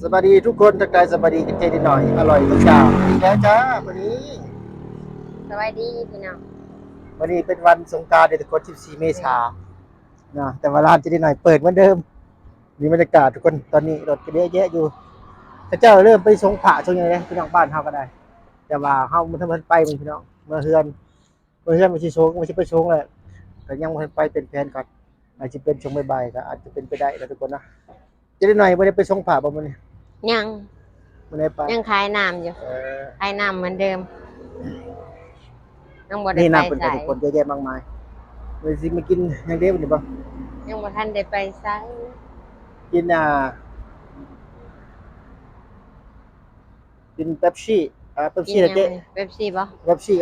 สวัสดีทุกคนทักทายสวัสดีกันใจดีหน่อยอร่อยทุกอย่างอีกแล้วจ้าวันนี้สวัสดีพี่น้องวันนี้เป็นวันสงกรานต์เดือน14 เมษายนนะแต่ว่าร้านใจดีหน่อยเปิดเหมือนเดิมมีบรรยากาศทุกคนตอนนี้รถก็เยอะแยะอยู่พระเจ้าเริ่มไปสงขลาช่วงนี้เลยพี่น้องบ้านเฮาก็ได้แต่ว่าเฮามันทำมันไปมันพี่น้องเมื่อเฮือนมันสิชงมันสิไปชงแหละแต่ยังบ่ทันไปเป็นแผนก่อนอาจจะเป็นช่วงบ่ายๆก็อาจจะเป็นไปได้นะทุกคนนะใจดีหน่อยบ่ได้ไปสงขลาบ่มื้อนี้ยังบ่ได้ไปยังขายน้ำอยู่เออ ขายน้ำเหมือนเดิมยังบ่ได้นี่ไปน้ำเป็นแต่ใส่ทุกคนเยอะแยะมากมายเลยสิมากินอย่างเดียวนี่บ่ยังบ่ทันได้ไปใส่กินกินเป๊ปซี่เป๊ปกินซี่นะเจ๊ยังเป๊ปซี่บ่เป๊ปซี่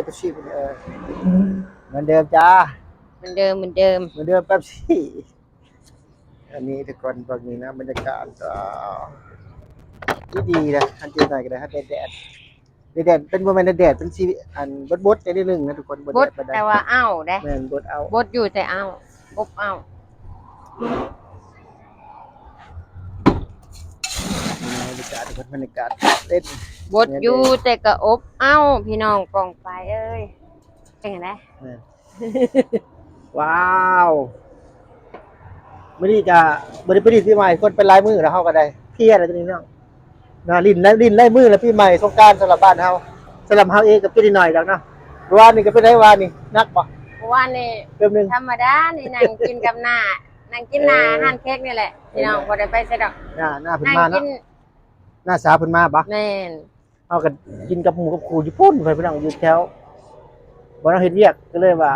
เหมือนเดิมจ้าเหมือนเดิมเหมือนเดิมเหมือนเดิมเป๊ปซี่อันนี้ทุกคนตรงนี้นะบรรยากาศดีนะอันเจนหน่อยก็ได้ฮะแดดเป็นบ่แม่นแดดเป็นชีวิตอันบดๆนิดนึงนะทุกคนบ่บดแดดบ่ได้แต่ว่าอ้าวเด้แม่นบดเอาบดอยู่แต่อ้าวอบอ้าวบรรยากาศทุกคนบรรยากาศเล่นบดอยู่แต่ก็อบอ้าวพี่น้องกองไปเอ้ยเป็นไงนะ ว้าวมื้อนี้ก็บ่ได้ไปดินปีใหม่คนเป็นหลายมื้อแล้วเฮาก็ได้เพียแล้วจังนี้เนาะนะลิ้นหลายมื้อแล้วปีใหม่สงกรานต์สำหรับบ้านเฮาสำหรับเฮาเองก็เป็นนิดหน่อยดอกเนาะวานนี้ก็เป็นได้วานนี่นักบ่เพราะว่านี่เติมนึงธรรมดานี่นั่งกินกับหน้านั่งกินหน้าอาหารเค้กนี่แหละพี่น้องบ่ได้ไปใส่ดอกหน้าเพิ่นนั่งมากิเนาะนหน้าสาวเพิ่นมาบ่แม่น เฮาก็กินกับหมู่กับครูอยู่พุ่นเพิ่นนั่งอยู่แถวบ่ต้องเฮ็ดเวียกก็เลยว่า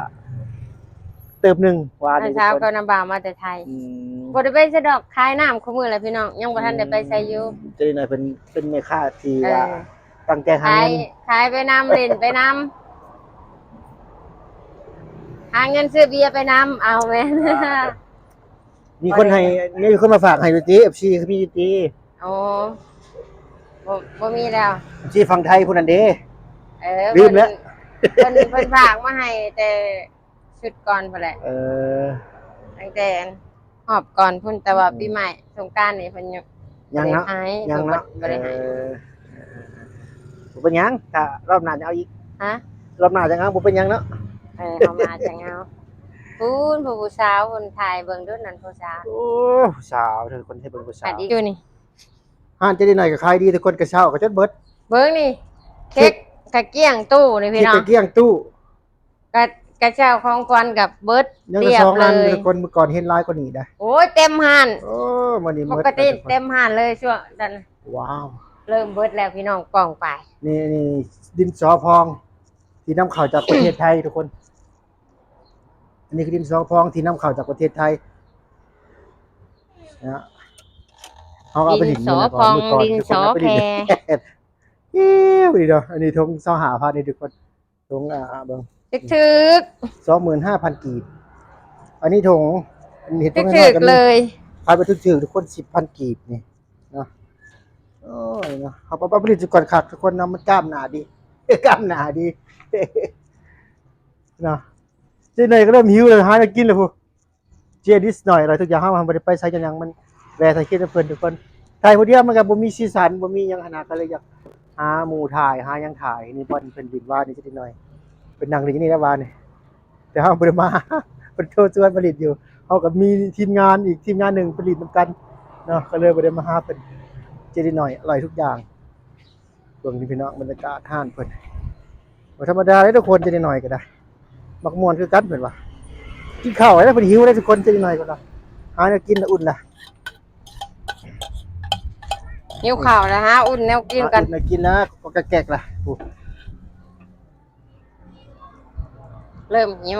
เติมนึงวานตอนนี้ทุกเช้าคนก็น้ำบ่าวมาแต่ไทยอืม บ่ได้ไปสะดอกขายน้ำคู่มือแหละพี่น้องยังบ่ทันได้ไปใส่อยู่จะได้หน่อยเป็นแม่ค้าที่เอว่าอตั้งใจหาขายเงิน ขายไปน้ำเล่นไปน้ำหาเงินซื้อเบียร์ไปน้ำเอาแม่น มีคนให้มีคนมาฝากให้ดูจี FC คือมีจี โอ้บ่มีแล้ว FC ฝั่งไทยพุ่นนั่นเด้ เออ ลืมแล้ว เพิ่นฝากมาให้แต่ชุดก่อนพุ่นแหละ ตั้งแต่หอบก่อนพุ่นแต่ว่าปีใหม่สงกรานต์นี่เพิ่นยังเนาะ บ่ได้ให้ ยังเนาะ บ่ได้ให้บ่เป็นหยังถ้ารอบหน้าจะเอาอีก ฮะ รอบหน้าจะเอาบ่เป็นหยังเนาะ เอามาจังเอาผู้สาวคนถ่ายเบิ่งดูนั่นผู้สาว โอ้สาวเธอคนให้เบิ่งผู้สา อั วน นี้อยู่นี่ ห้านจะได้หน่อยก็ขายดีทุกคนก็เช้าก็จนเบิด เบิ่งนี่เค้กกะเกี้ยงตู้นี่พี่น้อง คิดเกลี้ยงตู้ กะเจ้าของควันกับเบิดยังก็ เรียบ2เลอัน ย ทุกคนเมื่อก่อนเห็นหลายกว่านี้ได้ โอ้ยเต็มห่าน โอ้มื้อนี้ ป หมด กติ แล้วทุคน เต็มห่านเลยช่วงนั้น ว้าว เริ่มเบิดแล้วพี่น้องกล่องไป นี่ดินสอพองที่นำเข้าจากประเทศไทยทุกคน อันนี้คือดินสอพองที่นำเข้าจากประเทศไทยนะเขาเอาไป ดิ ดิ น น สอ นี่นะ พอง เมื่ก่น ดินสอ ทุกคนเอาไป แพ ดินเย้ดีเนาะอันนี้ทง25,000นี่ทุกคนทงเบิ่ง ถึก 25,000 กีบอันนี้ทงอันนี้เห็น ๆ ทงน้ ถึ อย ก ๆกัน ๆเลย ขายไปถึกๆทุกคน 10,000 กีบนี่เนาะโอ้ยเนาะเอาไปผลิตก่อนคักทุกคนเนาะมันกล้ามหนาดี กล้ามหนาดี เนาะเจ๊เนยก็เริ่มหิวเลยหาอะไรกินเลยพูเจดิสหน่อยอะไรทุกอย่างห้ามมันบ่ได้ไปใช้กันหยังมันแวะใส่คิดเพิ่นทุกคนถ่ายผู้เดียวมันก็บ่มีสีสันบ่มีหยังขนาดก็เลยอยากหาหมู่ถ่ายหาหยังถ่ายนี่บ่เพิ่นบินว่านี่จักหน่อยเป็นนั่งอยู่นี่แล้วว่านี่แต่เฮาบ่ได้มา เพิ่นโทรชวนผลิตอยู่เฮาก็มีทีมงานอีกทีมงานหนึงผลิตนำกันเนาะก็เลยบ่ได้มาหาเพิ่นเจดิหน่อยอร่อยทุกอย่างเบิ่งนี่พี่น้องบรรยากาศห้านเพิ่นบ่ธรรมดาเลยทุกคนเจดิหน่อยก็ได้มักม่วนคือกันเพิ่นว่ากินข้าวแล้วเพิ่นหิวเลยทุกคนเจดิหน่อยก็ได้หาแนวกินแล้วอุ่นล่ะ หิวข้าวนะฮะอุ่นแนวกินกัน กินนะก็แกกๆล่ะ เริ่มหิว